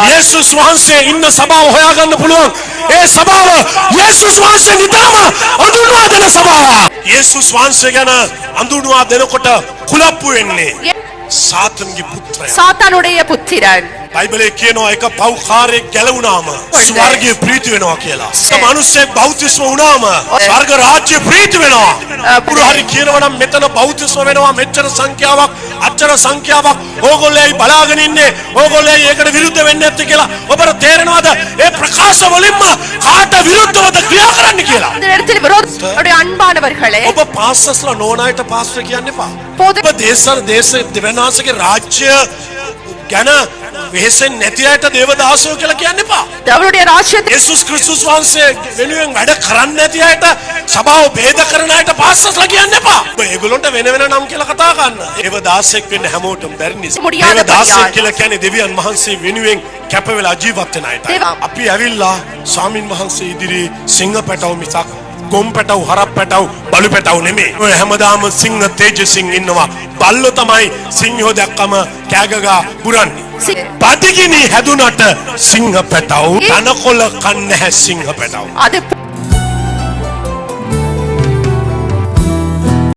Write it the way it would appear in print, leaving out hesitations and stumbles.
යේසුස් වහන්සේ ඉන්න සභාව හොයාගන්න පුළුවන්. ඒ සභාව යේසුස් වහන්සේ නිතරම අඳුන්වා දෙන සභාවක්. යේසුස් වහන්සේ ගැන අඳුන්වා දෙනකොට කුලප්පු වෙන්නේ සාතන්ගේ පුත්‍රයා. சாத்தானுடைய புத்திரன். බයිබලයේ කියනවා එක පව්කාරයෙක් ගැලවුණාම ස්වර්ගයේ ප්‍රීති වෙනවා කියලා. එක මිනිස්සෙක් බෞද්ධිස්ම වුණාම ස්වර්ග රාජ්‍ය ප්‍රීති වෙනවා. පුරු හරි කියනවා නම් මෙතන බෞද්ධිස්ම වෙනවා මෙච්චර සංඛ්‍යාවක් අච්චර සංඛ්‍යාවක් ඕගොල්ලෝයි බලාගෙන ඉන්නේ ඕගොල්ලෝයි ඒකට විරුද්ධ වෙන්නේ නැත්තේ කියලා. ඔබට තේරෙනවද මේ ප්‍රකාශ වලින්ම කාට විරුද්ධවද ක්‍රියා කරන්න කියලා? இந்த இடத்தில் விரோதோடைய அன்பானவர்களே ඔබ පාස්ටර්ස්ලා නෝනායට පාස්ටර් කියන්න එපා. පොදු- ඔබ දේශ දෙවනාසගේ රාජ්‍ය ගැන වෙහෙසෙන් නැති අයට දේවදාසයෝ කියලා කියන්න එපා. அவருடைய ராஜ்யத்தை යේසුස් ක්‍රිස්තුස් වහන්සේ වෙනුවෙන් වැඩ කරන්නේ නැති අයට සභාව ભેද කරන අයට පාස්ටර්ස්ලා කියන්න එපා. ඔබ ඒගොල්ලන්ට වෙන වෙන නම් කියලා කතා කරන්න. දේවදාසෙක් වෙන්න හැමෝටම බැරි නිසා. දේවදාසෙක් කියලා කියන්නේ දෙවියන් වහන්සේ වෙනුවෙන් කැප වෙලා ජීවත් වෙන අයට. අපි ඇවිල්ලා ස්වාමින් වහන්සේ ඉදිරියේ සිංහ පැටව මිසක් ගොම් පැටව හරක් පැටව බලු පැටව නෙමෙයි. ඔය හැමදාම සිංහ තේජසින් ඉන්නවා. බල්ලෝ තමයි සිංහෝ දැක්කම කෑගගා පුරන්නේ. බඩගිනි හැදුනට සිංහ පැටව තනකොළ කන්නේ නැහැ සිංහ පැටව. அது